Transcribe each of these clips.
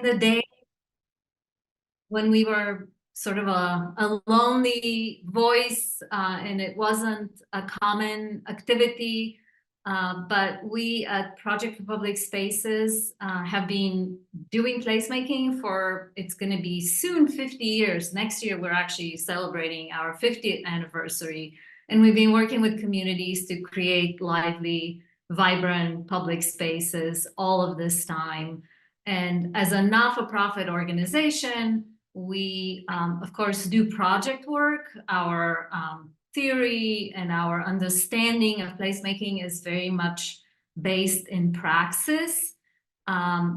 in the day when we were sort of a lonely voice and it wasn't a common activity. But we at Project for Public Spaces have been doing placemaking for, it's going to be soon 50 years. Next year, we're actually celebrating our 50th anniversary. And we've been working with communities to create lively, vibrant public spaces all of this time. And as a not-for-profit organization, we, of course, do project work. Our theory and our understanding of placemaking is very much based in praxis.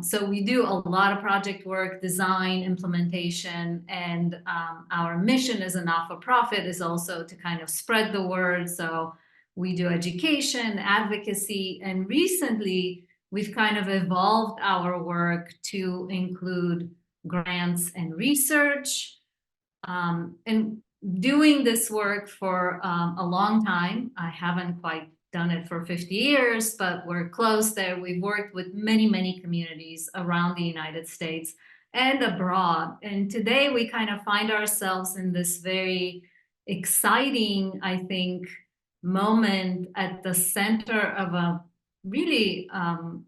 So we do a lot of project work, design, implementation, and our mission as a not-for-profit is also to kind of spread the word. So we do education, advocacy, and recently we've kind of evolved our work to include grants and research. And doing this work for a long time. I haven't quite done it for 50 years, but we're close there. We've worked with many, many communities around the United States and abroad. And today we kind of find ourselves in this very exciting, I think, moment at the center of a really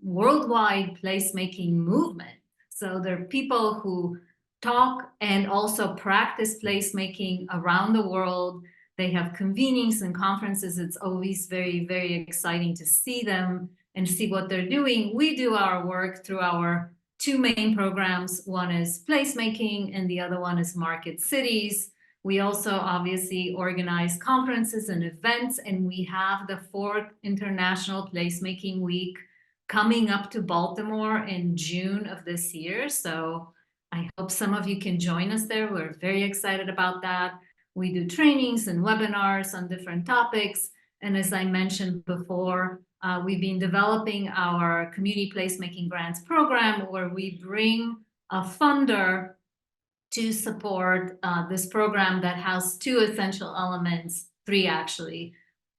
worldwide placemaking movement. So there are people who talk and also practice placemaking around the world. They have convenings and conferences. It's always very, very exciting to see them and see what they're doing. We do our work through our two main programs. One is placemaking and the other one is Market Cities. We also obviously organize conferences and events, and we have the 4th International Placemaking Week coming up to Baltimore in June of this year. So I hope some of you can join us there. We're very excited about that. We do trainings and webinars on different topics. And as I mentioned before, we've been developing our community placemaking grants program where we bring a funder to support this program that has 2 essential elements, 3 actually.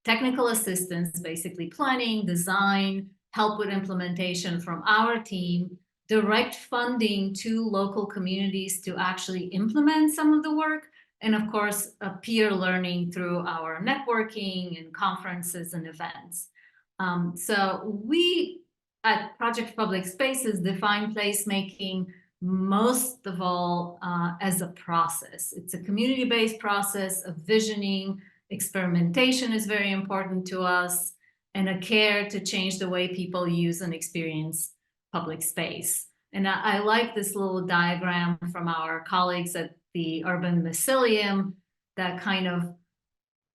Technical assistance, basically planning, design, help with implementation from our team, direct funding to local communities to actually implement some of the work, and of course, peer learning through our networking and conferences and events. So we at Project Public Spaces define placemaking most of all as a process. It's a community-based process of visioning. Experimentation is very important to us, and a care to change the way people use and experience public space. And I like this little diagram from our colleagues at the Urban Mycelium that kind of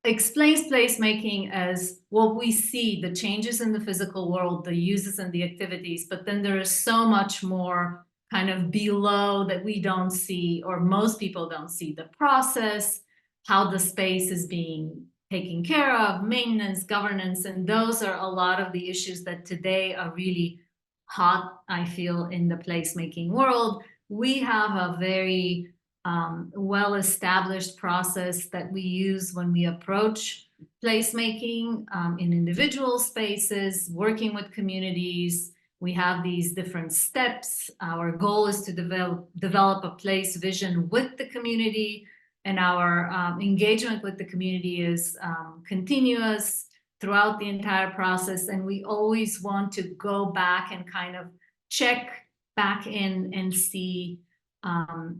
explains placemaking as what we see, the changes in the physical world, the uses and the activities, but then there is so much more kind of below that we don't see, or most people don't see, the process, how the space is being taken care of, maintenance, governance, and those are a lot of the issues that today are really hot, I feel, in the placemaking world. We have a very well-established process that we use when we approach placemaking in individual spaces, working with communities. We have these different steps. Our goal is to develop a place vision with the community, and our engagement with the community is continuous throughout the entire process. And we always want to go back and kind of check back in and see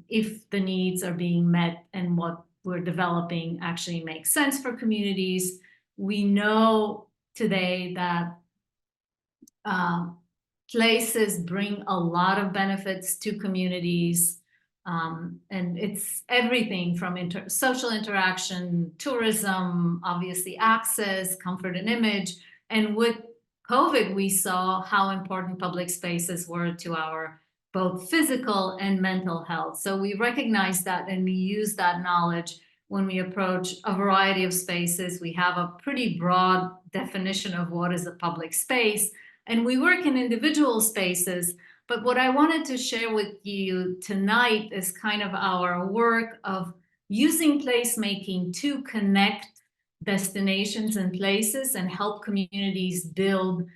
if the needs are being met and what we're developing actually makes sense for communities. We know today that places bring a lot of benefits to communities. And it's everything from social interaction, tourism, obviously access, comfort and image. And with COVID, we saw how important public spaces were to our both physical and mental health. So we recognize that and we use that knowledge when we approach a variety of spaces. We have a pretty broad definition of what is a public space, and we work in individual spaces. But what I wanted to share with you tonight is kind of our work of using placemaking to connect destinations and places and help communities build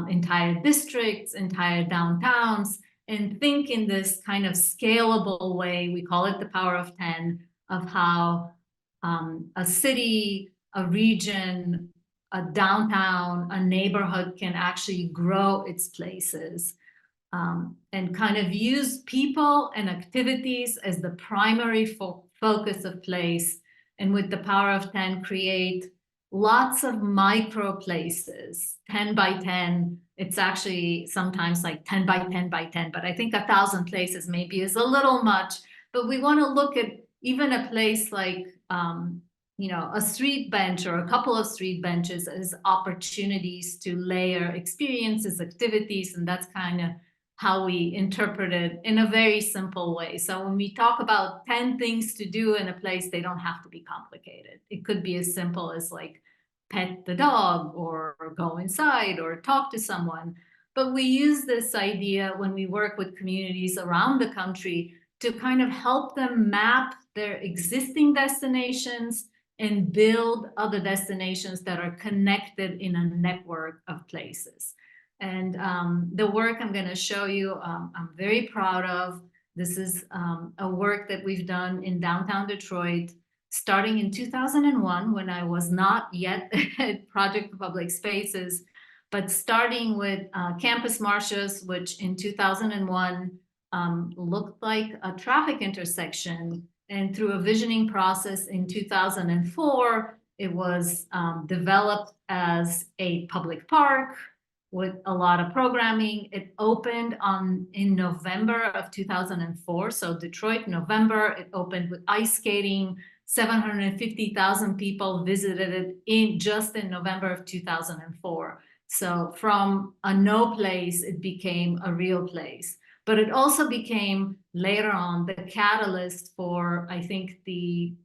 entire districts, entire downtowns, and think in this kind of scalable way. We call it the power of 10, of how a city, a region, a downtown, a neighborhood can actually grow its places, and kind of use people and activities as the primary focus of place. And with the power of 10, create lots of micro places, 10 by 10. It's actually sometimes like 10 by 10 by 10, but I think 1,000 places maybe is a little much. But we want to look at even a place like, a street bench or a couple of street benches as opportunities to layer experiences, activities, and that's kind of how we interpret it in a very simple way. So when we talk about 10 things to do in a place, they don't have to be complicated. It could be as simple as like pet the dog or go inside or talk to someone. But we use this idea when we work with communities around the country to kind of help them map their existing destinations and build other destinations that are connected in a network of places. And the work I'm going to show you, I'm very proud of. This is a work that we've done in downtown Detroit, starting in 2001, when I was not yet at Project Public Spaces, but starting with Campus Marshes, which in 2001 looked like a traffic intersection. And through a visioning process in 2004, it was developed as a public park with a lot of programming. It opened in November of 2004. So Detroit, November, it opened with ice skating. 750,000 people visited it in November of 2004. So from a no place, it became a real place. But it also became later on the catalyst for, I think, the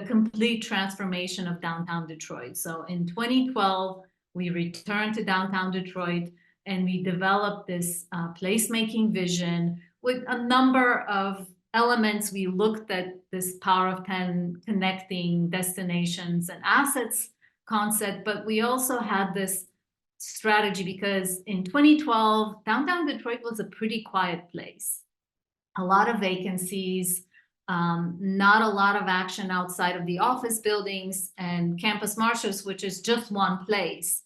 complete transformation of downtown Detroit. So in 2012, we returned to downtown Detroit and we developed this placemaking vision with a number of elements. We looked at this power of 10 connecting destinations and assets concept, but we also had this strategy because in 2012, downtown Detroit was a pretty quiet place. A lot of vacancies, not a lot of action outside of the office buildings and Campus Marshes, which is just one place.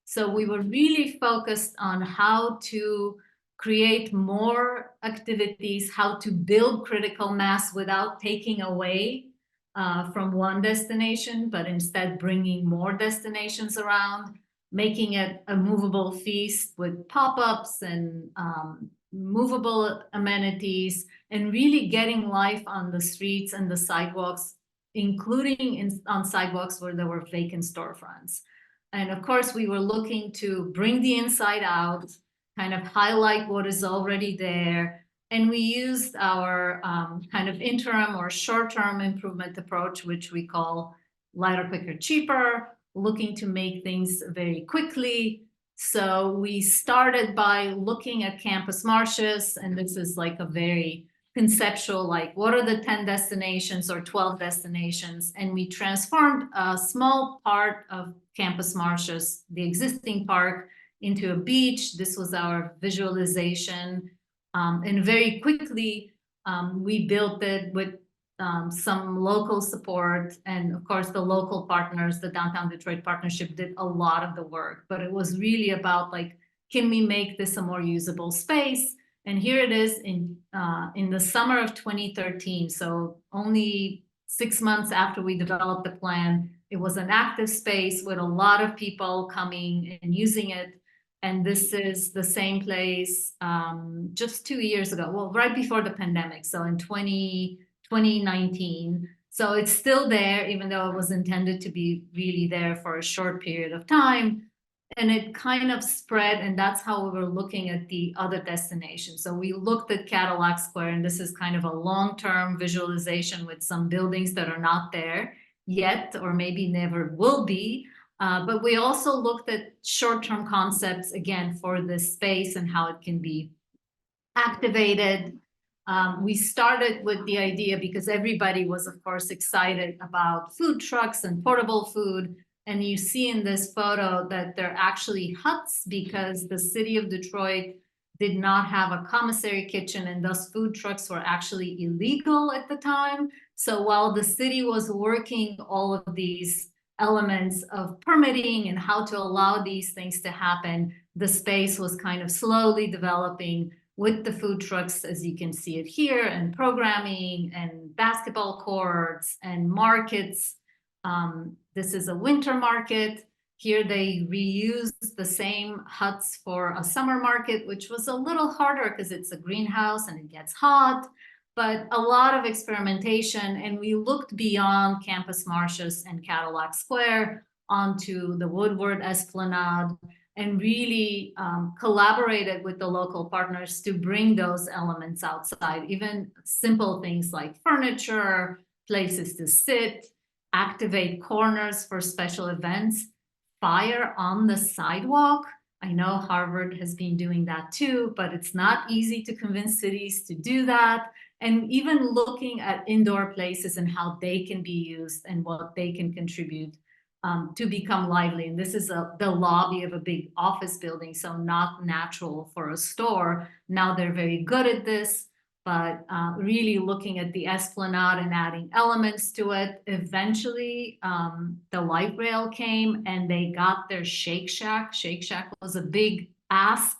So we were really focused on how to create more activities, how to build critical mass without taking away from one destination, but instead bringing more destinations around, making it a movable feast with pop-ups and movable amenities, and really getting life on the streets and the sidewalks, including on sidewalks where there were vacant storefronts. And of course, we were looking to bring the inside out, kind of highlight what is already there. And we used our kind of interim or short-term improvement approach, which we call lighter, quicker, cheaper, looking to make things very quickly. So we started by looking at Campus Marshes, and this is like a very conceptual, like what are the 10 destinations or 12 destinations? And we transformed a small part of Campus Marshes, the existing park, into a beach. This was our visualization. And very quickly, we built it with some local support. And of course, the local partners, the Downtown Detroit Partnership, did a lot of the work. But it was really about like, can we make this a more usable space? And here it is in the summer of 2013. So only 6 months after we developed the plan, it was an active space with a lot of people coming and using it. And this is the same place just 2 years ago, well, right before the pandemic. So in 2019. So it's still there, even though it was intended to be really there for a short period of time. And it kind of spread, and that's how we were looking at the other destinations. So we looked at Cadillac Square, and this is kind of a long-term visualization with some buildings that are not there yet, or maybe never will be. But we also looked at short-term concepts, again, for this space and how it can be activated. We started with the idea because everybody was, of course, excited about food trucks and portable food. And you see in this photo that they're actually huts because the city of Detroit did not have a commissary kitchen, and thus food trucks were actually illegal at the time. So while the city was working all of these elements of permitting and how to allow these things to happen, the space was kind of slowly developing with the food trucks, as you can see it here, and programming and basketball courts and markets. This is a winter market. Here they reused the same huts for a summer market, which was a little harder because it's a greenhouse and it gets hot, but a lot of experimentation. And we looked beyond Campus Martius and Cadillac Square onto the Woodward Esplanade and really collaborated with the local partners to bring those elements outside, even simple things like furniture, places to sit, activate corners for special events, fire on the sidewalk. I know Harvard has been doing that too, but it's not easy to convince cities to do that. And even looking at indoor places and how they can be used and what they can contribute to become lively. And this is the lobby of a big office building, so not natural for a store. Now they're very good at this, but really looking at the Esplanade and adding elements to it. Eventually, the light rail came and they got their Shake Shack. Shake Shack was a big ask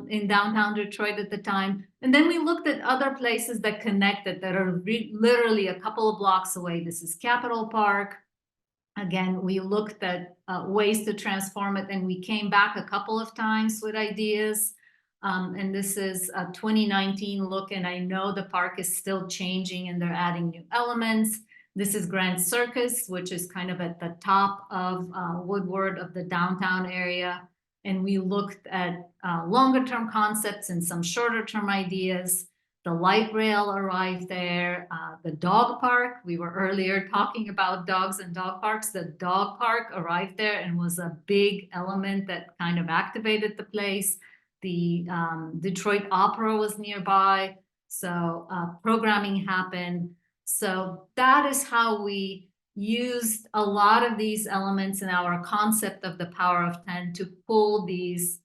in downtown Detroit at the time. And then we looked at other places that connected that are literally a couple of blocks away. This is Capitol Park. Again, we looked at ways to transform it, and we came back a couple of times with ideas. And this is a 2019 look, and I know the park is still changing and they're adding new elements. This is Grand Circus, which is kind of at the top of Woodward of the downtown area. And we looked at longer term concepts and some shorter term ideas. The light rail arrived there. The dog park, we were earlier talking about dogs and dog parks. The dog park arrived there and was a big element that kind of activated the place. The Detroit Opera was nearby. So programming happened. So that is how we used a lot of these elements in our concept of the power of 10 to pull these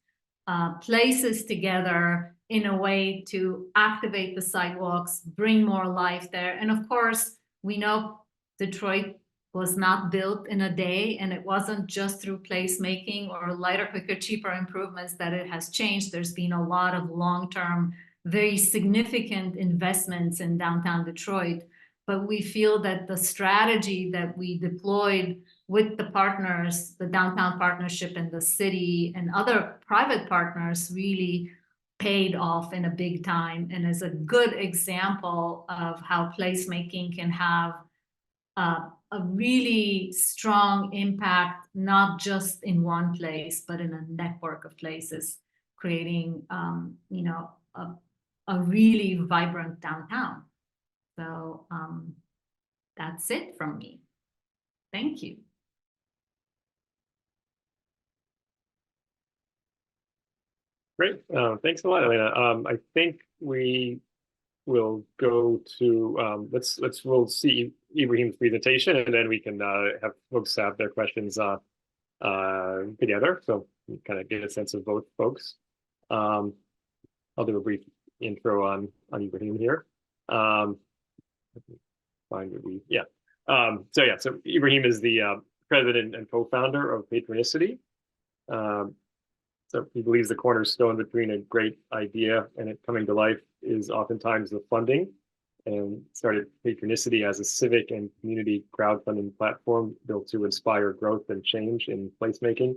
places together in a way to activate the sidewalks, bring more life there. And of course, we know Detroit was not built in a day, and it wasn't just through placemaking or lighter, quicker, cheaper improvements that it has changed. There's been a lot of long-term, very significant investments in downtown Detroit. But we feel that the strategy that we deployed with the partners, the downtown partnership and the city and other private partners really paid off in a big time, and is a good example of how placemaking can have a really strong impact, not just in one place, but in a network of places, creating, you know, a really vibrant downtown. So that's it from me. Thank you. Great. Thanks a lot, Elena. I think we will go to we'll see Ebrahim's presentation, and then we can have folks have their questions together, so we kind of get a sense of both folks. I'll do a brief intro on Ebrahim here. Find what we so Ebrahim is the president and co-founder of Patronicity. So he believes the cornerstone between a great idea and it coming to life is oftentimes the funding, and started Patronicity as a civic and community crowdfunding platform built to inspire growth and change in placemaking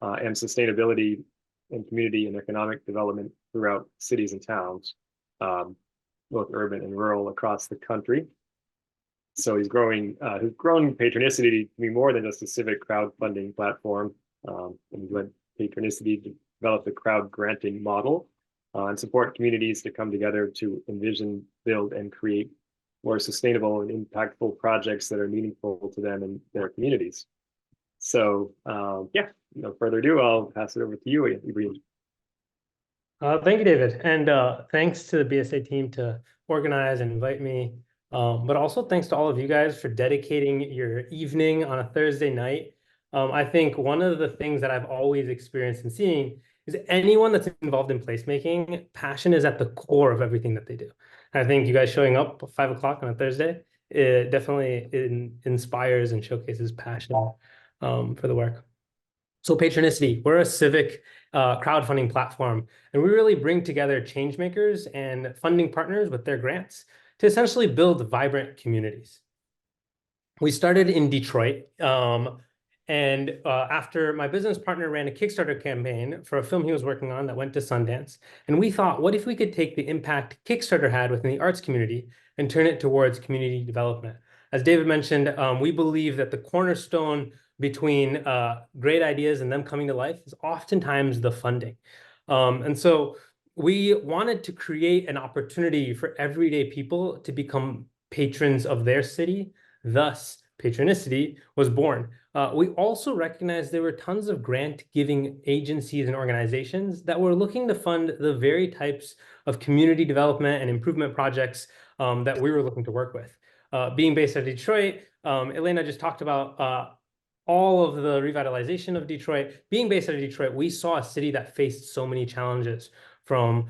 and sustainability and community and economic development throughout cities and towns, both urban and rural across the country. So he's grown Patronicity to be more than just a civic crowdfunding platform, and he's led Patronicity to develop the crowd granting model and support communities to come together to envision, build, and create more sustainable and impactful projects that are meaningful to them and their communities. So no further ado, I'll pass it over to you, Ebrahim. Thank you, David. And thanks to the BSA team to organize and invite me. But also thanks to all of you guys for dedicating your evening on a Thursday night. I think one of the things that I've always experienced and seeing is anyone that's involved in placemaking, passion is at the core of everything that they do. And I think you guys showing up at 5 o'clock on a Thursday, it definitely inspires and showcases passion for the work. So Patronicity, we're a civic crowdfunding platform, and we really bring together change makers and funding partners with their grants to essentially build vibrant communities. We started in Detroit, and after my business partner ran a Kickstarter campaign for a film he was working on that went to Sundance, and we thought, what if we could take the impact Kickstarter had within the arts community and turn it towards community development? As David mentioned, we believe that the cornerstone between great ideas and them coming to life is oftentimes the funding. And so we wanted to create an opportunity for everyday people to become patrons of their city. Thus, Patronicity was born. We also recognized there were tons of grant-giving agencies and organizations that were looking to fund the very types of community development and improvement projects that we were looking to work with. Being based out of Detroit, Elena just talked about all of the revitalization of Detroit. Being based out of Detroit, we saw a city that faced so many challenges, from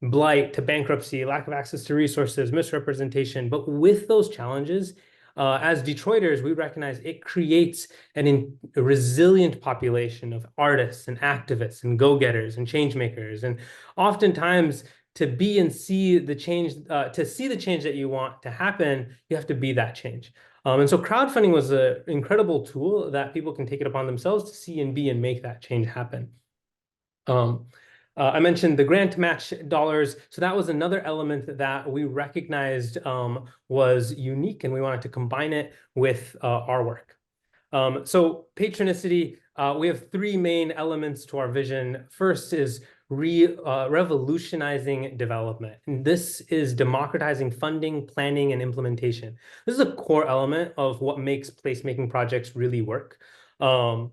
blight to bankruptcy, lack of access to resources, misrepresentation. But with those challenges, as Detroiters, we recognize it creates a resilient population of artists and activists and go-getters and change makers. And oftentimes, to be and see the change, to see the change that you want to happen, you have to be that change. And so crowdfunding was an incredible tool that people can take it upon themselves to see and be and make that change happen. I mentioned the grant match dollars. So that was another element that we recognized was unique, and we wanted to combine it with our work. So Patronicity, we have three main elements to our vision. First is revolutionizing development. And this is democratizing funding, planning, and implementation. This is a core element of what makes placemaking projects really work. The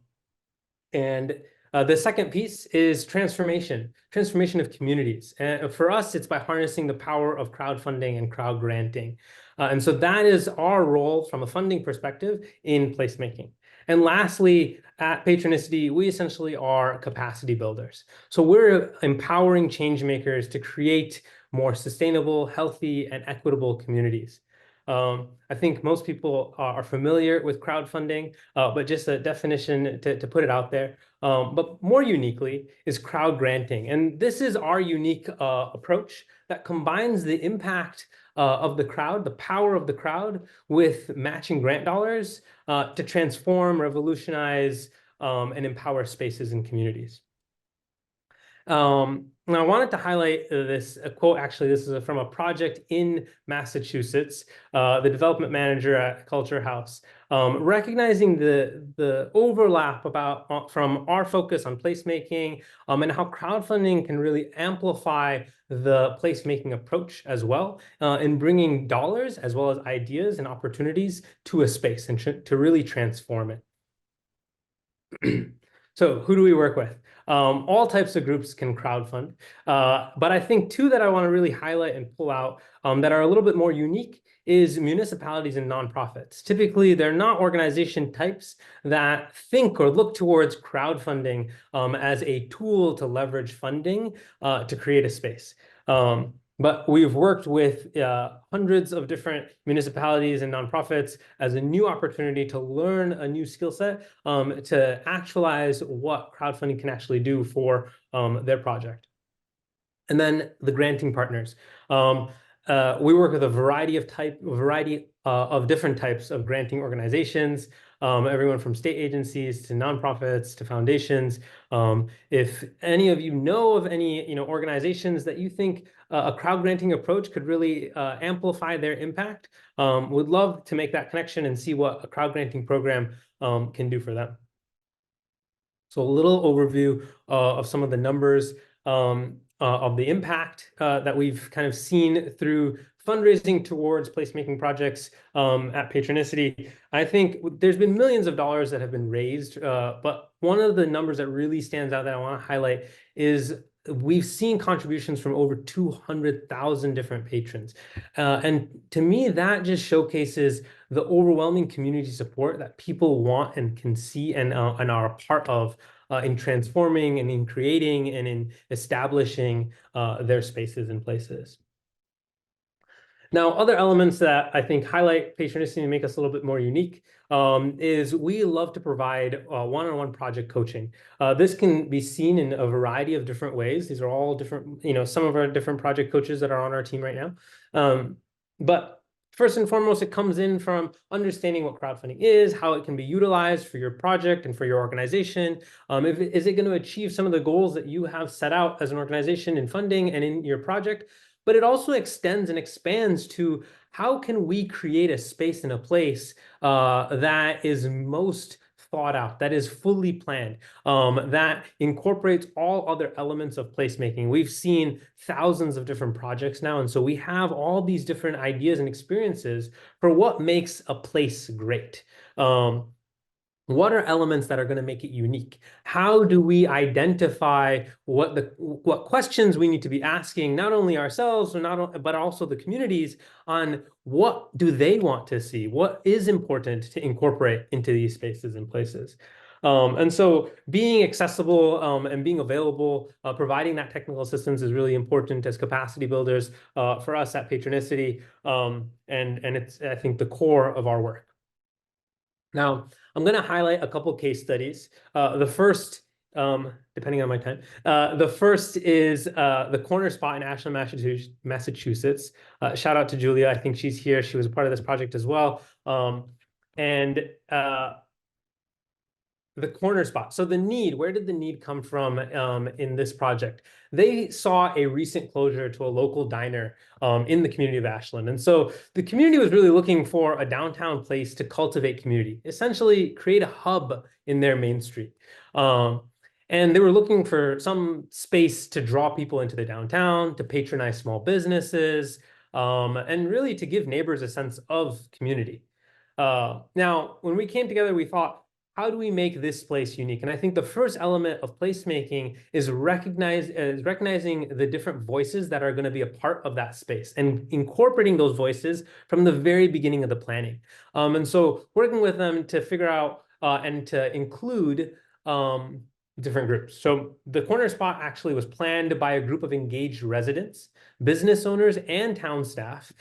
second piece is transformation of communities. And for us, it's by harnessing the power of crowdfunding and crowd granting. And so that is our role from a funding perspective in placemaking. And lastly, at Patronicity, we essentially are capacity builders. So we're empowering change makers to create more sustainable, healthy, and equitable communities. I think most people are familiar with crowdfunding, but just a definition to put it out there. But more uniquely is crowd granting. And this is our unique approach that combines the impact of the crowd, the power of the crowd, with matching grant dollars to transform, revolutionize, and empower spaces and communities. And I wanted to highlight this quote. Actually, this is from a project in Massachusetts, the development manager at Culture House, recognizing the overlap from our focus on placemaking and how crowdfunding can really amplify the placemaking approach as well, in bringing dollars as well as ideas and opportunities to a space and to really transform it. So who do we work with? All types of groups can crowdfund, but I think two that I want to really highlight and pull out that are a little bit more unique is municipalities and nonprofits. Typically, they're not organization types that think or look towards crowdfunding as a tool to leverage funding to create a space. But we've worked with hundreds of different municipalities and nonprofits as a new opportunity to learn a new skill set to actualize what crowdfunding can actually do for their project. And then the granting partners. We work with a variety of different types of granting organizations, everyone from state agencies to nonprofits to foundations. If any of you know of any organizations that you think a crowd granting approach could really amplify their impact, would love to make that connection and see what a crowd granting program can do for them. So a little overview of some of the numbers of the impact that we've kind of seen through fundraising towards placemaking projects at Patronicity. I think there's been millions of dollars that have been raised, but one of the numbers that really stands out that I want to highlight is we've seen contributions from over 200,000 different patrons. And to me, that just showcases the overwhelming community support that people want and can see and are a part of in transforming and in creating and in establishing their spaces and places. Now, other elements that I think highlight patronicity and make us a little bit more unique is we love to provide one-on-one project coaching. This can be seen in a variety of different ways. These are all different, some of our different project coaches that are on our team right now. But first and foremost, it comes in from understanding what crowdfunding is, how it can be utilized for your project and for your organization. Is it going to achieve some of the goals that you have set out as an organization in funding and in your project? But it also extends and expands to how can we create a space and a place that is most thought out, that is fully planned, that incorporates all other elements of placemaking. We've seen thousands of different projects now, and so we have all these different ideas and experiences for what makes a place great. What are elements that are going to make it unique? How do we identify what questions we need to be asking, not only ourselves, but also the communities on what do they want to see? What is important to incorporate into these spaces and places? And so being accessible and being available, providing that technical assistance is really important as capacity builders for us at Patronicity. And it's, I think, the core of our work. Now, I'm going to highlight a couple case studies. The first, depending on my time, the first is the corner spot in Ashland, Massachusetts. Shout out to Julia. I think she's here. She was a part of this project as well. The corner spot. So the need, where did the need come from in this project? They saw a recent closure to a local diner in the community of Ashland. And so the community was really looking for a downtown place to cultivate community, essentially create a hub in their main street. And they were looking for some space to draw people into the downtown, to patronize small businesses, and really to give neighbors a sense of community. Now, when we came together, we thought, how do we make this place unique? And I think the first element of placemaking is recognizing the different voices that are going to be a part of that space and incorporating those voices from the very beginning of the planning. And so working with them to figure out and to include different groups. So the corner spot actually was planned by a group of engaged residents, business owners, and town staff.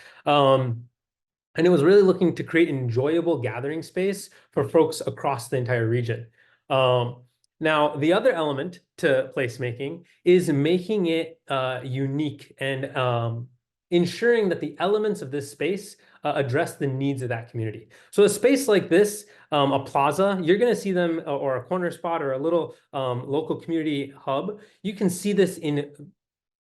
And it was really looking to create an enjoyable gathering space for folks across the entire region. Now, the other element to placemaking is making it unique and ensuring that the elements of this space address the needs of that community. So a space like this, a plaza, you're going to see them, or a corner spot or a little local community hub. You can see this in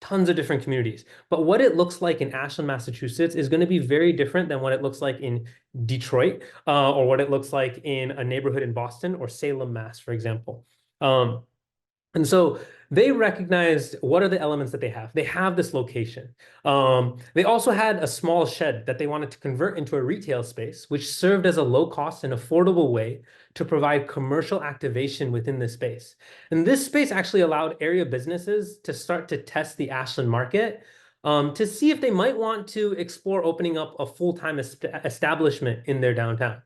tons of different communities. But what it looks like in Ashland, Massachusetts is going to be very different than what it looks like in Detroit or what it looks like in a neighborhood in Boston or Salem, Mass, for example. And so they recognized what are the elements that they have. They have this location. They also had a small shed that they wanted to convert into a retail space, which served as a low-cost and affordable way to provide commercial activation within this space. And this space actually allowed area businesses to start to test the Ashland market to see if they might want to explore opening up a full-time establishment in their downtown.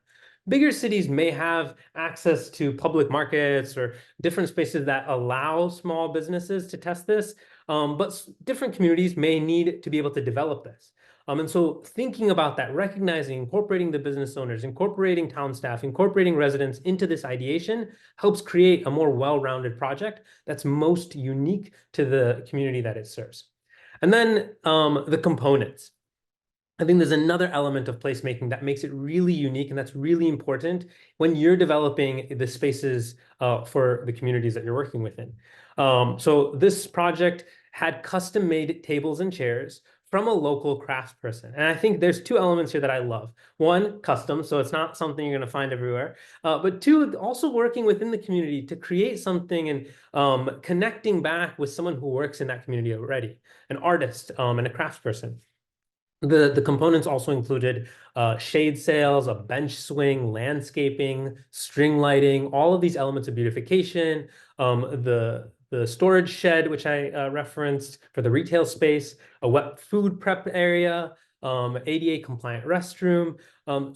Bigger cities may have access to public markets or different spaces that allow small businesses to test this, but different communities may need to be able to develop this. And so thinking about that, recognizing, incorporating the business owners, incorporating town staff, incorporating residents into this ideation helps create a more well-rounded project that's most unique to the community that it serves. And then the components. I think there's another element of placemaking that makes it really unique, and that's really important when you're developing the spaces for the communities that you're working within. So this project had custom-made tables and chairs from a local craftsperson. And I think there's two elements here that I love. One, custom, so it's not something you're going to find everywhere. But two, also working within the community to create something and connecting back with someone who works in that community already, an artist and a craftsperson. The components also included shade sails, a bench swing, landscaping, string lighting, all of these elements of beautification, the storage shed, which I referenced for the retail space, a wet food prep area, ADA compliant restroom.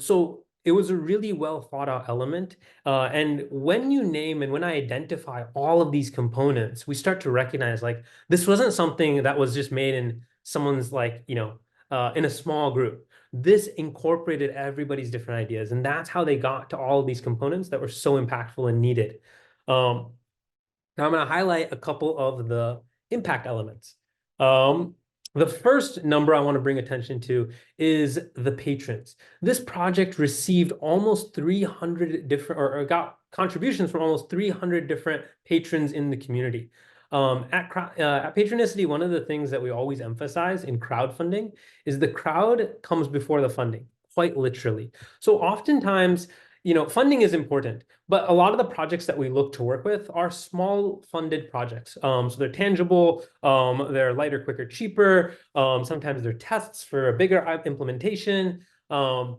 So it was a really well thought out element. And when you name and when I identify all of these components, we start to recognize like this wasn't something that was just made in someone's like, in a small group. This incorporated everybody's different ideas. And that's how they got to all of these components that were so impactful and needed. Now I'm going to highlight a couple of the impact elements. The first number I want to bring attention to is the patrons. This project received almost 300 different, or got contributions from almost 300 different patrons in the community. At Patronicity, one of the things that we always emphasize in crowdfunding is the crowd comes before the funding, quite literally. So oftentimes, funding is important, but a lot of the projects that we look to work with are small funded projects. So they're tangible, they're lighter, quicker, cheaper. Sometimes they're tests for a bigger implementation. But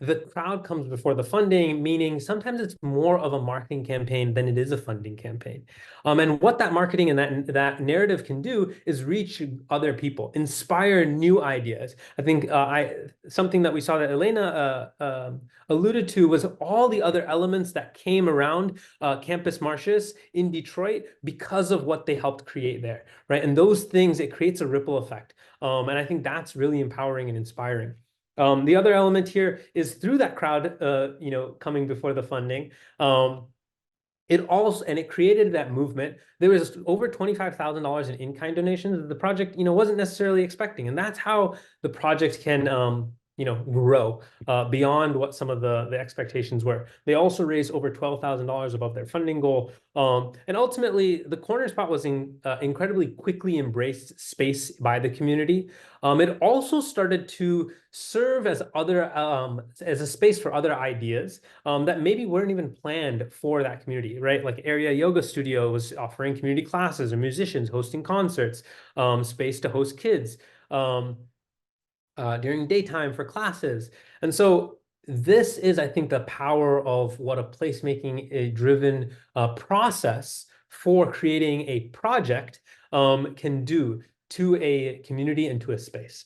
the crowd comes before the funding, meaning sometimes it's more of a marketing campaign than it is a funding campaign. And what that marketing and that narrative can do is reach other people, inspire new ideas. I think something that we saw that Elena alluded to was all the other elements that came around Campus Martius in Detroit because of what they helped create there, right? And those things, it creates a ripple effect. And I think that's really empowering and inspiring. The other element here is through that crowd, coming before the funding, it created that movement. There was over $25,000 in in-kind donations that the project, wasn't necessarily expecting. And that's how the project can, grow beyond what some of the expectations were. They also raised over $12,000 above their funding goal. And ultimately, the corner spot was incredibly quickly embraced space by the community. It also started to serve as as a space for other ideas that maybe weren't even planned for that community, right? Like Area Yoga Studio was offering community classes or musicians hosting concerts, space to host kids during daytime for classes. And so this is, I think, the power of what a placemaking driven process for creating a project can do to a community and to a space.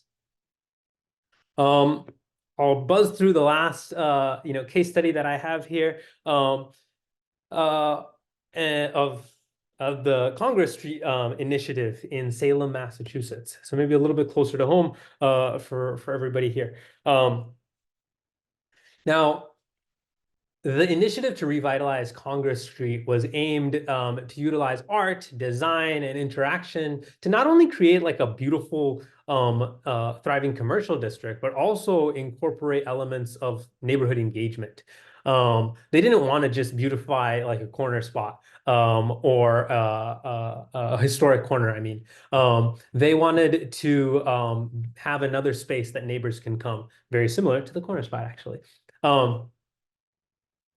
I'll buzz through the last case study that I have here of the Congress Street initiative in Salem, Massachusetts. So maybe a little bit closer to home for everybody here. Now, the initiative to revitalize Congress Street was aimed to utilize art, design, and interaction to not only create like a beautiful, thriving commercial district, but also incorporate elements of neighborhood engagement. They didn't want to just beautify like a corner spot or a historic corner, I mean. They wanted to have another space that neighbors can come, very similar to the corner spot, actually.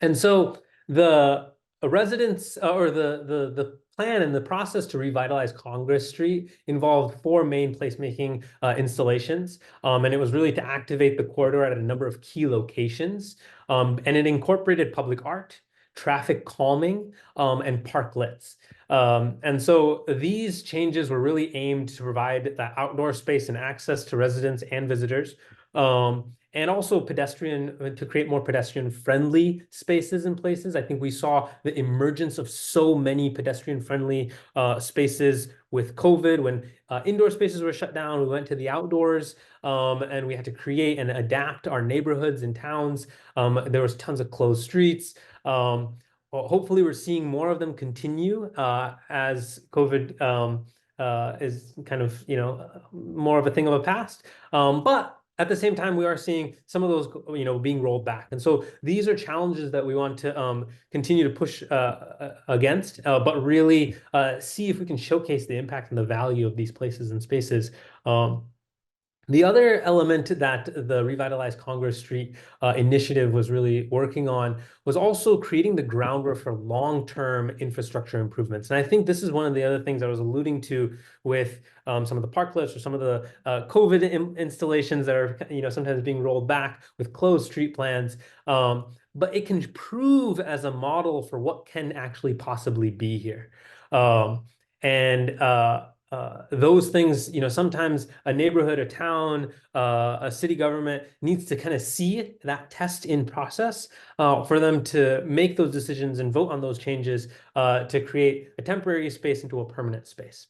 And so the residents or the plan and the process to revitalize Congress Street involved 4 main placemaking installations. And it was really to activate the corridor at a number of key locations. And it incorporated public art, traffic calming, and parklets. And so these changes were really aimed to provide that outdoor space and access to residents and visitors. And also to create more pedestrian-friendly spaces and places. I think we saw the emergence of so many pedestrian-friendly spaces with COVID. When indoor spaces were shut down, we went to the outdoors, and we had to create and adapt our neighborhoods and towns. There was tons of closed streets. Hopefully, we're seeing more of them continue as COVID is kind of, more of a thing of a past. But at the same time, we are seeing some of those, being rolled back. And so these are challenges that we want to continue to push against, but really see if we can showcase the impact and the value of these places and spaces. The other element that the Revitalize Congress Street initiative was really working on was also creating the groundwork for long-term infrastructure improvements. And I think this is one of the other things I was alluding to with some of the parklets or some of the COVID installations that are sometimes being rolled back with closed street plans. But it can prove as a model for what can actually possibly be here. those things, sometimes a neighborhood, a town, a city government needs to kind of see that test in process for them to make those decisions and vote on those changes to create a temporary space into a permanent space.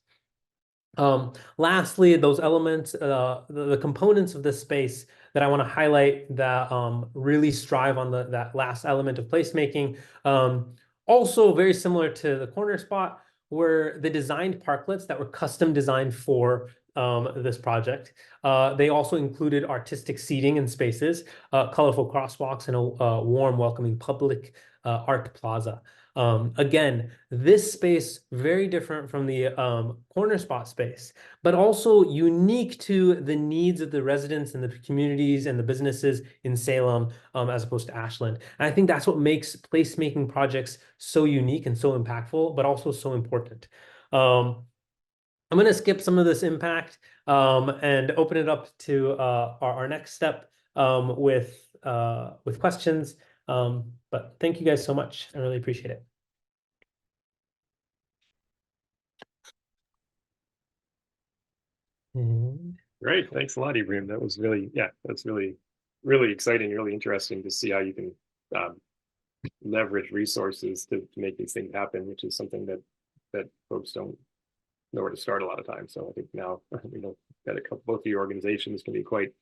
Lastly, those elements, the components of this space that I want to highlight that really strive on that last element of placemaking. Also very similar to the corner spot, were the designed parklets that were custom designed for this project. They also included artistic seating and spaces, colorful crosswalks, and a warm, welcoming public art plaza. Again, this space very different from the corner spot space, but also unique to the needs of the residents and the communities and the businesses in Salem as opposed to Ashland. And I think that's what makes placemaking projects so unique and so impactful, but also so important. I'm going to skip some of this impact and open it up to our next step with questions. But thank you guys so much. I really appreciate it. Great, thanks a lot, Ebrahim. That was really, that's really, really exciting, really interesting to see how you can leverage resources to make these things happen, which is something that folks don't know where to start a lot of times. So I think now, that both of your organizations can be quite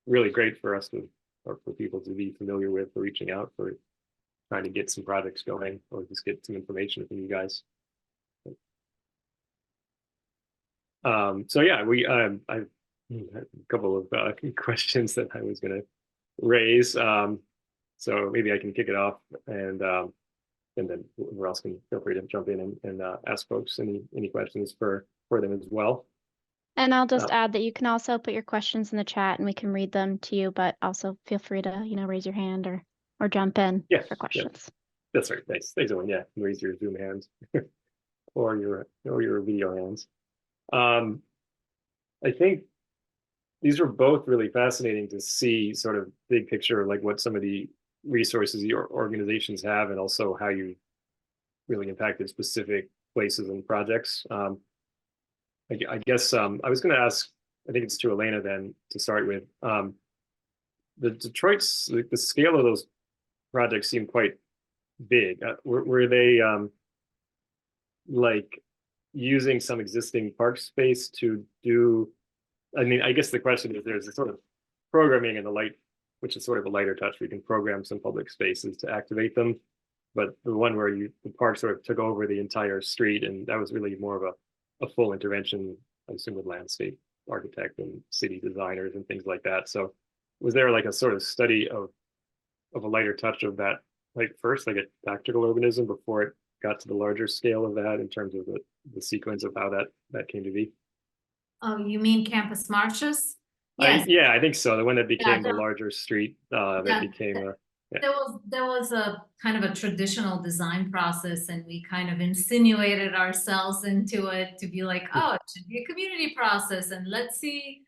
really great for us to, or for people to be familiar with, for reaching out, for trying to get some projects going, or just get some information from you guys. So yeah, I had a couple of questions that I was going to raise. So maybe I can kick it off, and then whoever else can feel free to jump in and ask folks any questions for them as well. And I'll just add that you can also put your questions in the chat and we can read them to you, but also feel free to, raise your hand or jump in for questions. Yeah. That's right. Thanks, Owen. Yeah, raise your Zoom hands or your video hands. I think these were both really fascinating to see, sort of big picture, like what some of the resources your organizations have, and also how you really impacted specific places and projects. I guess I was going to ask, I think it's to Elena then to start with. The Detroit's, the scale of those projects seemed quite big. Were they like using some existing park space to do? I mean, I guess the question is, there's a sort of programming in the light, which is sort of a lighter touch, where you can program some public spaces to activate them. But the one where the park sort of took over the entire street, and that was really more of a full intervention, I assume, with landscape architect and city designers and things like that. So was there like a sort of study of a lighter touch of that, like first, like a tactical urbanism before it got to the larger scale of that, in terms of the sequence of how that came to be? Oh, you mean Campus Marches? Yes. I think so. The one that became the larger street that became a. Yeah. There was a kind of a traditional design process, and we kind of insinuated ourselves into it to be like, oh, it should be a community process, and let's see.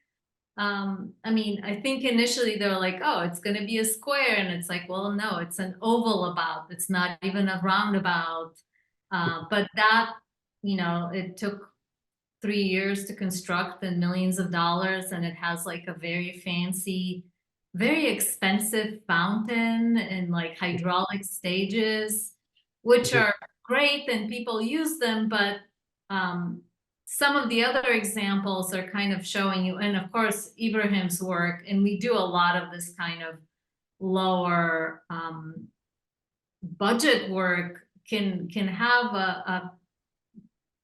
I mean, I think initially they were like, oh, it's going to be a square, and it's like, well, no, it's an oval about. It's not even a roundabout. But that, it took 3 years to construct and millions of dollars, and it has like a very fancy, very expensive fountain and like hydraulic stages, which are great and people use them, but some of the other examples are kind of showing you, and of course Ebrahim's work, and we do a lot of this kind of lower budget work can have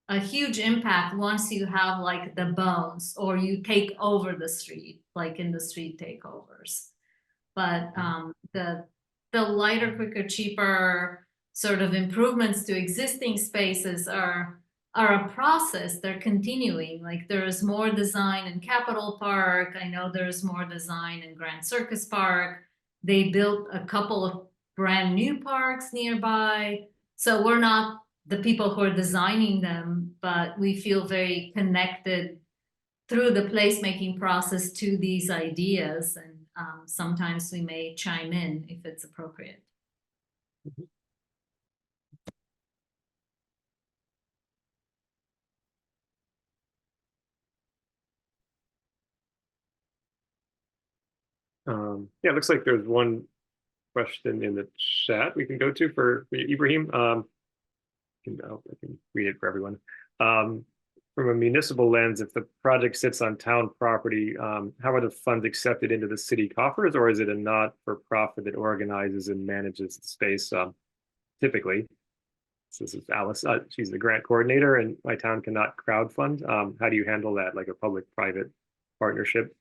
a huge impact once you have like the bones, or you take over the street, like in the street takeovers. But the lighter, quicker, cheaper sort of improvements to existing spaces are a process. They're continuing. Like there is more design in Capitol Park. I know there's more design in Grand Circus Park. They built a couple of brand new parks nearby. So we're not the people who are designing them, but we feel very connected through the placemaking process to these ideas. And sometimes we may chime in if it's appropriate. Yeah, it looks like there's one question in the chat we can go to for Ebrahim. I can read it for everyone. From a municipal lens, if the project sits on town property, how are the funds accepted into the city coffers, or is it a not-for-profit that organizes and manages the space? Typically, so this is Alice. She's the grant coordinator, and my town cannot crowdfund. How do you handle that, like a public-private partnership?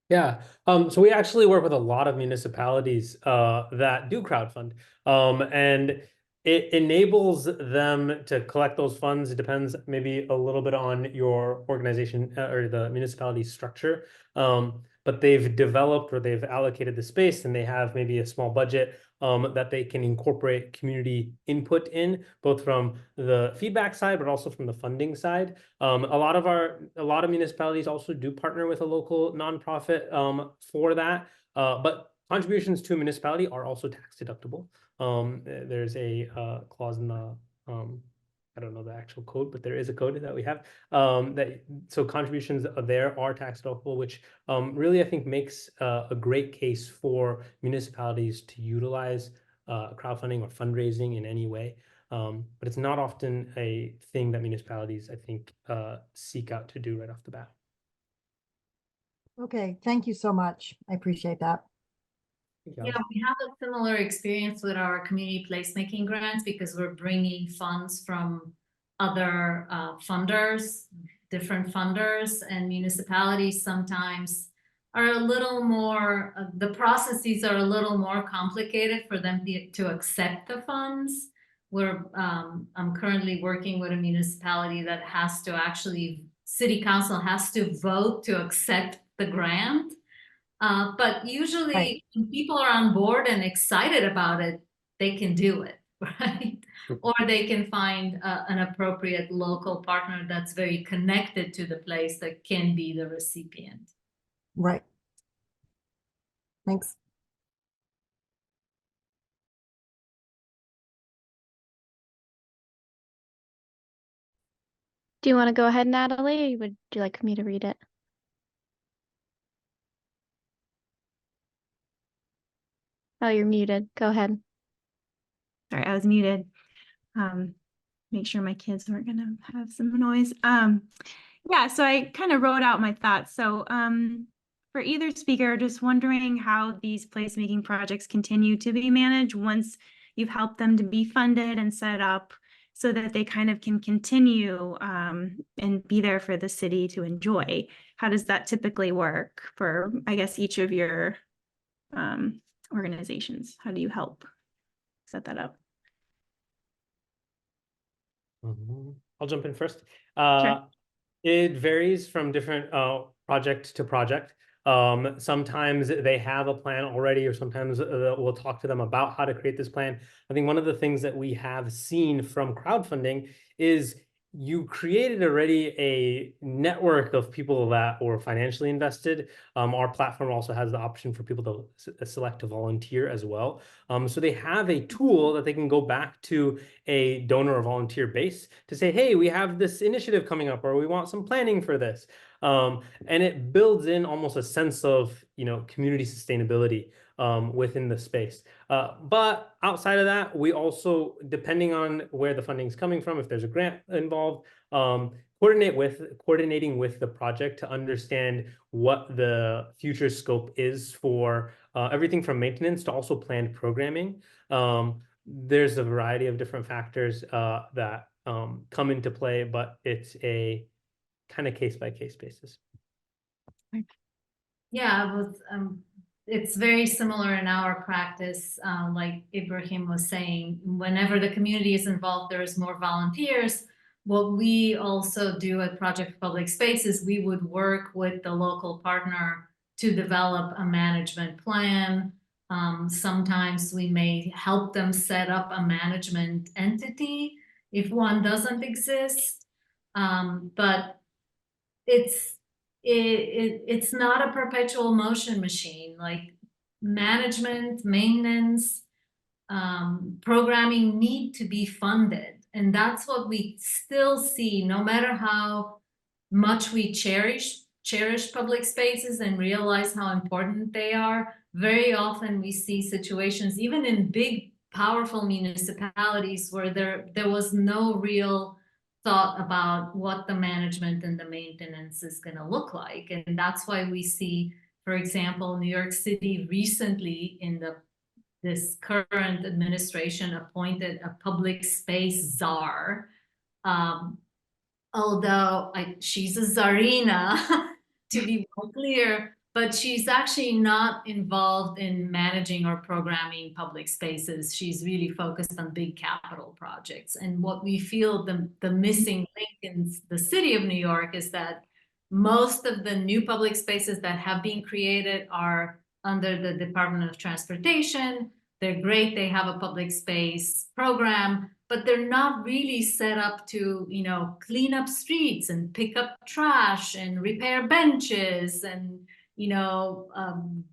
Yeah, so we actually work with a lot of municipalities that do crowdfund, and it enables them to collect those funds. It depends maybe a little bit on your organization or the municipality structure, but they've developed or they've allocated the space and they have maybe a small budget that they can incorporate community input in, both from the feedback side, but also from the funding side. A lot of municipalities also do partner with a local nonprofit for that, but contributions to a municipality are also tax deductible. There's a clause in the I don't know the actual code, but there is a code that we have so contributions there are tax deductible, which really I think makes a great case for municipalities to utilize crowdfunding or fundraising in any way. But it's not often a thing that municipalities, I think, seek out to do right off the bat. Okay, thank you so much. I appreciate that. Yeah, we have a similar experience with our community placemaking grants because we're bringing funds from other funders, different funders, and municipalities sometimes are a little more, the processes are a little more complicated for them to accept the funds. I'm currently working with a municipality that has to actually, city council has to vote to accept the grant. But usually Right. when people are on board and excited about it, they can do it, right? Or they can find an appropriate local partner that's very connected to the place that can be the recipient. Right. Thanks. Do you want to go ahead, Natalie, or would you like me to read it? Oh, you're muted. Go ahead. Sorry, I was muted. Make sure my kids weren't gonna have some noise. Yeah, so I kind of wrote out my thoughts. So for either speaker, just wondering how these placemaking projects continue to be managed once you've helped them to be funded and set up so that they kind of can continue and be there for the city to enjoy. How does that typically work for, I guess, each of your organizations? How do you help set that up? I'll jump in first. Sure. It varies from different project to project. Sometimes they have a plan already, or sometimes we'll talk to them about how to create this plan. I think one of the things that we have seen from crowdfunding is you created already a network of people that were financially invested. Our platform also has the option for people to select to volunteer as well. So they have a tool that they can go back to a donor or volunteer base to say, hey, we have this initiative coming up, or we want some planning for this. And it builds in almost a sense of, community sustainability within the space. But outside of that, we also, depending on where the funding is coming from, if there's a grant involved, coordinating with the project to understand what the future scope is for everything from maintenance to also planned programming. There's a variety of different factors that come into play, but it's a kind of case-by-case basis. Yeah, it's very similar in our practice. Like Ebrahim was saying, whenever the community is involved, there's more volunteers. What we also do at Project Public Spaces, we would work with the local partner to develop a management plan. Sometimes we may help them set up a management entity if one doesn't exist. But it's not a perpetual motion machine. Like management, maintenance, programming need to be funded. And that's what we still see, no matter how much we cherish cherish public spaces and realize how important they are. Very often we see situations, even in big, powerful municipalities, where there was no real thought about what the management and the maintenance is going to look like. And that's why we see, for example, New York City recently in this current administration appointed a public space czar. Although she's a czarina, to be more clear, but she's actually not involved in managing or programming public spaces. She's really focused on big capital projects. And what we feel the missing link in the city of New York is that most of the new public spaces that have been created are under the Department of Transportation. They're great. They have a public space program, but they're not really set up to, you know, clean up streets and pick up trash and repair benches and, you know,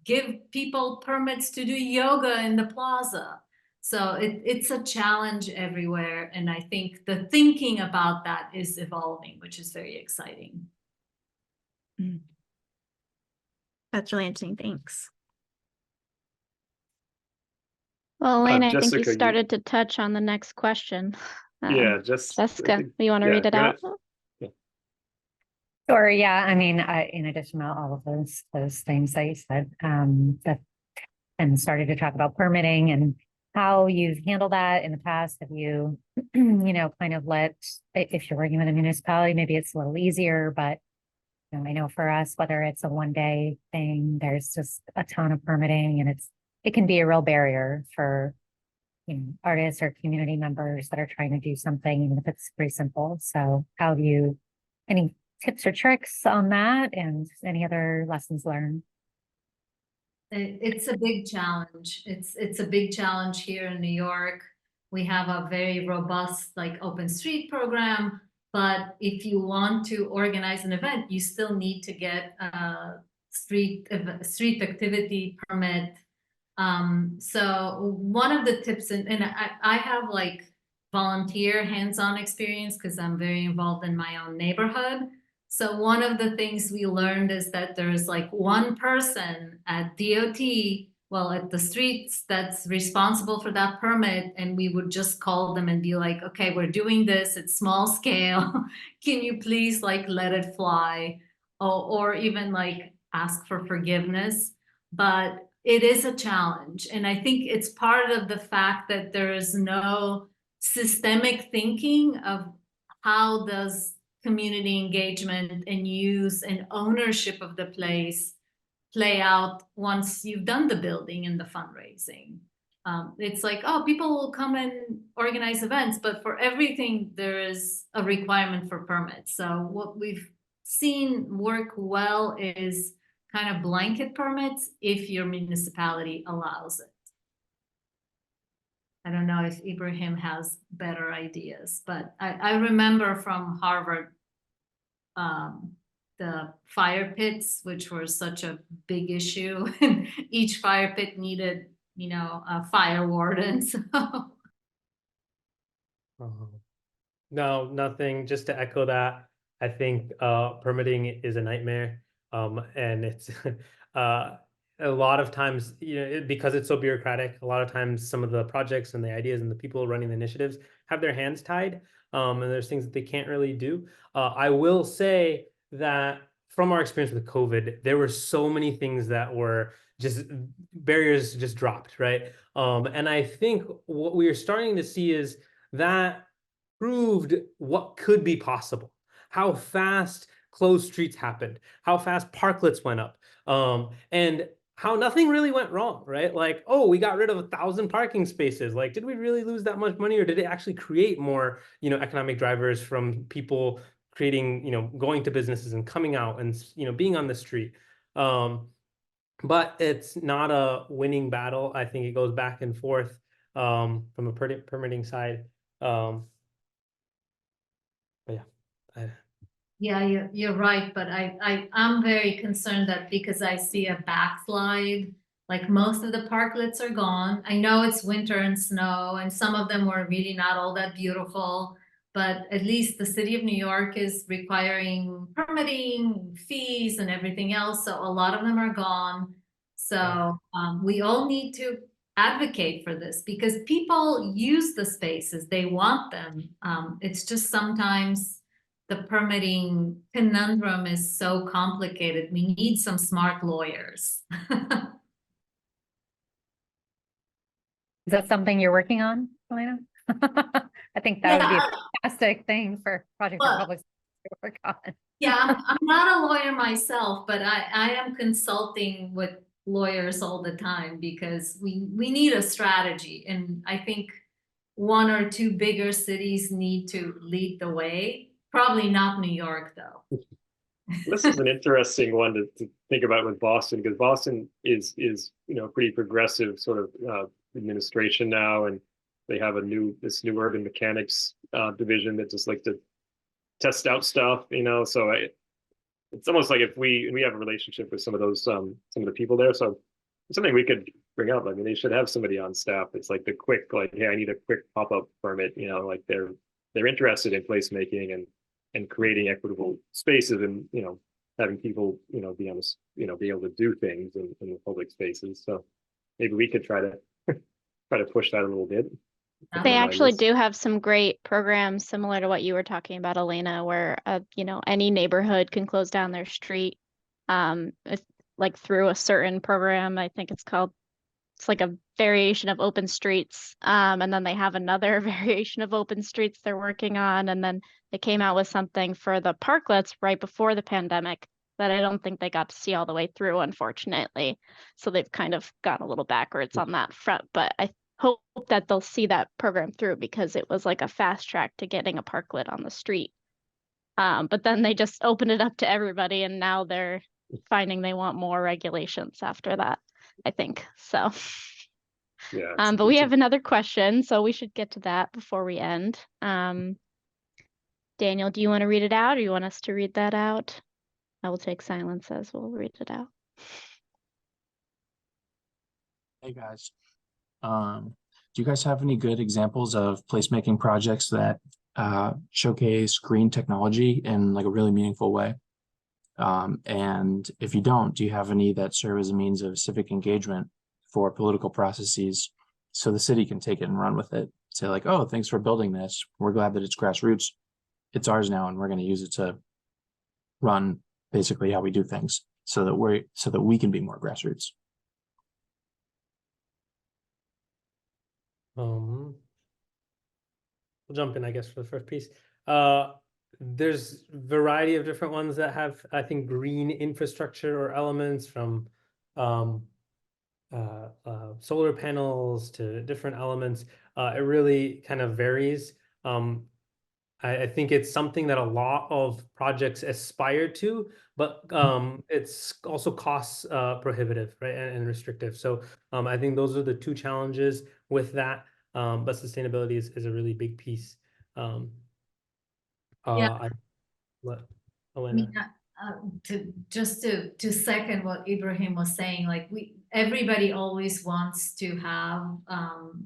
give people permits to do yoga in the plaza. So it's a challenge everywhere. And I think the thinking about that is evolving, which is very exciting. That's really interesting. Thanks. Well, Elena, I think Jessica, you you- started to touch on the next question. Yeah, just Jessica, you want to yeah, read it go out? ahead. Sure. Yeah. I mean, in addition to all of those things that you said, that and started to talk about permitting and how you've handled that in the past. Have you, you know, kind of if you're working with a municipality, maybe it's a little easier, but you know, I know for us, whether it's a one-day thing, there's just a ton of permitting, and it can be a real barrier for, you know, artists or community members that are trying to do something, even if it's pretty simple. So how have you, any tips or tricks on that, and any other lessons learned? It's a big challenge. It's a big challenge here in New York. We have a very robust like open street program, but if you want to organize an event, you still need to get a street activity permit. So one of the tips, and I have like volunteer hands-on experience because I'm very involved in my own neighborhood. So one of the things we learned is that there's like one person at DOT, well, at the streets, that's responsible for that permit. And we would just call them and be like, okay, we're doing this, it's small scale. Can you please like let it fly? Or even like ask for forgiveness. But it is a challenge. And I think it's part of the fact that there is no systemic thinking of how does community engagement and use and ownership of the place play out once you've done the building and the fundraising. It's like, oh, people will come and organize events, but for everything, there is a requirement for permits. So what we've seen work well is kind of blanket permits if your municipality allows it. I don't know if Ebrahim has better ideas, but I remember from Harvard, the fire pits, which were such a big issue, and each fire pit needed, you know, a fire warden. So. No, nothing. Just to echo that, I think permitting is a nightmare, and it's a lot of times, you know, because it's so bureaucratic, a lot of times some of the projects and the ideas and the people running the initiatives have their hands tied, and there's things that they can't really do. I will say that from our experience with COVID, there were so many things that were just barriers just dropped, right? And I think what we are starting to see is that proved what could be possible, how fast closed streets happened, how fast parklets went up, and how nothing really went wrong, right? Like, oh, we got rid of 1,000 parking spaces. Like, did we really lose that much money, or did it actually create more, you know, economic drivers from people creating, you know, going to businesses and coming out and, you know, being on the street? But it's not a winning battle. I think it goes back and forth from a permitting side. But yeah. Yeah, you're right, but I'm very concerned that because I see a backslide, like most of the parklets are gone. I know it's winter and snow, and some of them were really not all that beautiful, but at least the city of New York is requiring permitting fees and everything else. So a lot of them are gone. So we all need to advocate for this because people use the spaces, they want them. It's just sometimes the permitting conundrum is so complicated. We need some smart lawyers. Is that something you're working on, Elena? I think that would be Yeah. a fantastic thing for Project Well, Republic to work on. Yeah, I'm not a lawyer myself, but I am consulting with lawyers all the time because we need a strategy. And I think one or two bigger cities need to lead the way. Probably not New York, though. This is an interesting one to think about with Boston, because Boston is pretty progressive sort of administration now, and they have this new urban mechanics division that just like to test out stuff, so it's almost like if we have a relationship with some of the people there, so it's something we could bring up. I mean, they should have somebody on staff that's like the quick, like, hey, I need a quick pop-up permit, like they're interested in placemaking and creating equitable spaces, and having people be on this, be able to do things in the public spaces. So maybe we could try to push that a little bit. They actually do have some great programs similar to what you were talking about, Elena, where any neighborhood can close down their street, it's like through a certain program. I think it's like a variation of open streets, and then they have another variation of open streets they're working on, and then they came out with something for the parklets right before the pandemic that I don't think they got to see all the way through, unfortunately. So they've kind of gone a little backwards on that front, but I hope that they'll see that program through because it was like a fast track to getting a parklet on the street. But then they just opened it up to everybody, and now they're finding they want more regulations after that, I think. So, yeah. But we have another question, so we should get to that before we end. Daniel, do you want to read it out, or you want us to read that out? I will take silence as we'll read it out. Hey guys, do you guys have any good examples of placemaking projects that showcase green technology in like a really meaningful way? And if you don't, do you have any that serve as a means of civic engagement for political processes so the city can take it and run with it? Say like, oh, thanks for building this. We're glad that it's grassroots. It's ours now, and we're going to use it to run basically how we do things so that we can be more grassroots. We'll jump in, I guess, for the first piece. There's a variety of different ones that have, I think, green infrastructure or elements, from solar panels to different elements. It really kind of varies. I think it's something that a lot of projects aspire to, but it's also cost prohibitive, right, and restrictive. So I think those are the two challenges with that. But sustainability is a really big piece. Yeah. Elena. To second what Ebrahim was saying, like everybody always wants to have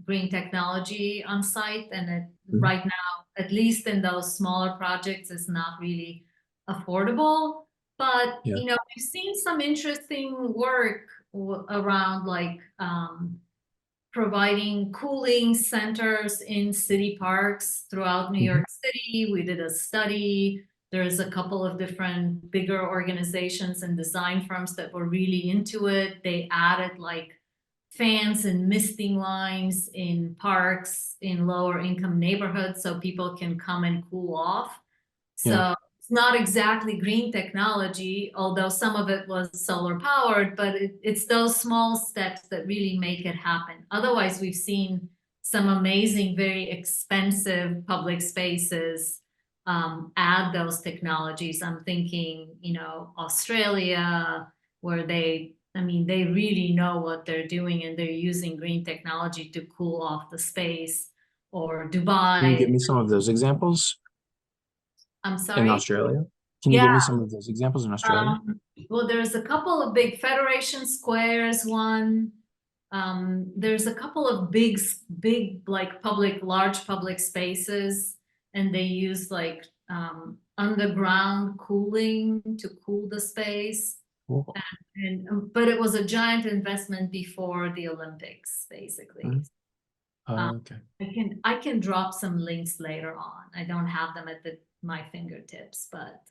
green technology on site, and right now, at least in those smaller projects, it's not really affordable. But we've seen some interesting work around like providing cooling centers in city parks throughout New York City. We did a study. There's a couple of different bigger organizations and design firms that were really into it. They added like fans and misting lines in parks in lower income neighborhoods so people can come and cool off. So it's not exactly green technology, although some of it was solar powered, but it's those small steps that really make it happen. Otherwise, we've seen some amazing, very expensive public spaces add those technologies. I'm thinking, Australia, where they really know what they're doing, and they're using green technology to cool off the space. Or Dubai. Can you give me some of those examples? I'm sorry? In Australia? Can you give me some of those examples in Australia? Well, there's a couple of big Federation Squares one. There's a couple of big like large public spaces. and they used like underground cooling to cool the space. Cool. But it was a giant investment before the Olympics, basically. Mhm. Okay. I can drop some links later on. I don't have them at my fingertips, but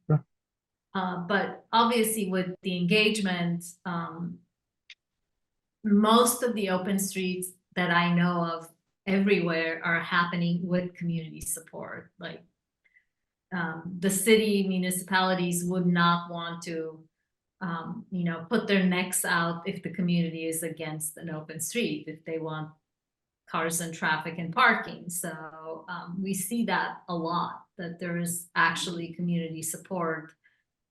Sure. but obviously with the engagement, most of the open streets that I know of everywhere are happening with community support. Like the city municipalities would not want to put their necks out if the community is against an open street, if they want cars and traffic and parking. So we see that a lot, that there is actually community support,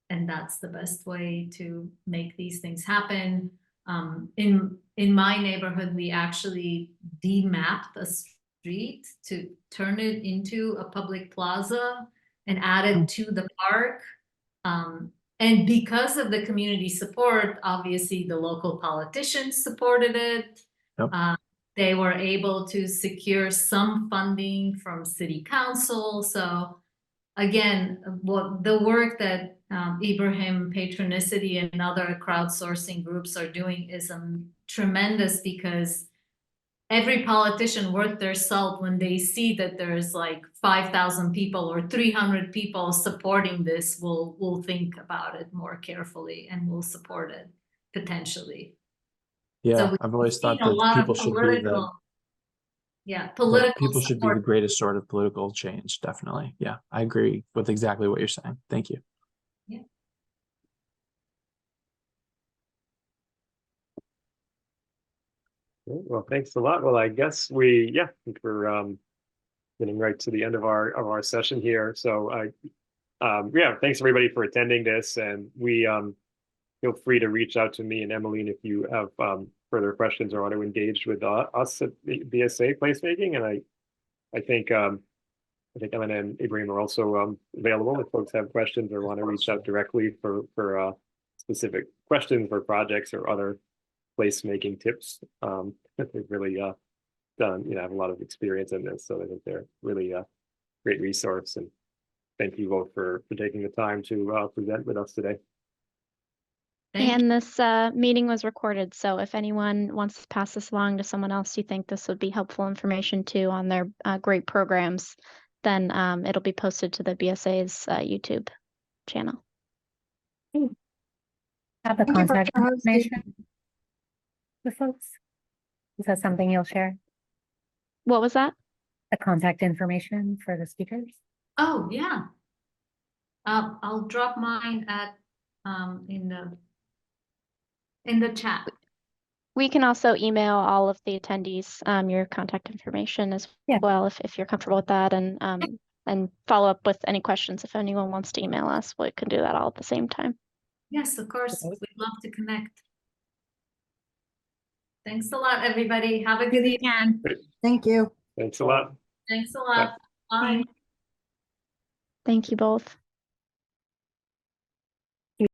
and that's the best way to make these things happen. In my neighborhood, we actually demapped a street to turn it into a public plaza and add it to the park. And because of the community support, obviously the local politicians supported it. Yep. They were able to secure some funding from city council. So again, what the work that Ebrahim, Patronicity, and other crowdsourcing groups are doing is tremendous, because every politician worth their salt, when they see that there's like 5,000 people or 300 people supporting this, will think about it more carefully and will support it potentially. Yeah, So I've always thought a that lot of people should be the political people should be the support. greatest sort of political change. Definitely. Yeah, I agree with exactly what you're saying. Thank you. Yeah. Great. Well, thanks a lot. Well, I guess I think we're getting right to the end of our session here. So thanks everybody for attending this, and we feel free to reach out to me and Emmeline if you have further questions or want to engage with us at the BSA Placemaking. And I think Elena and Ebrahim are also available if folks have questions or want to reach out directly for specific questions for projects or other placemaking tips. They've really done, have a lot of experience in this, so I think they're really a great resource. And thank you both for taking the time to present with us today. And this meeting was recorded, so if anyone wants to pass this along to someone else you think this would be helpful information to on their great programs, then it'll be posted to the BSA's YouTube channel. Have the Thank you for contact hosting. information with folks? Is that something you'll share? What was that? The contact information for the speakers? Oh yeah. I'll drop mine at in the chat. We can also email all of the attendees your contact information as well, if you're comfortable with that, and follow up with any questions if anyone wants to email us. We can do that all at the same time. Yes, of course. We'd love to connect. Thanks a lot, everybody. Have a good evening. Thank you. Thanks a lot. Thanks a lot. Bye. Thank you both.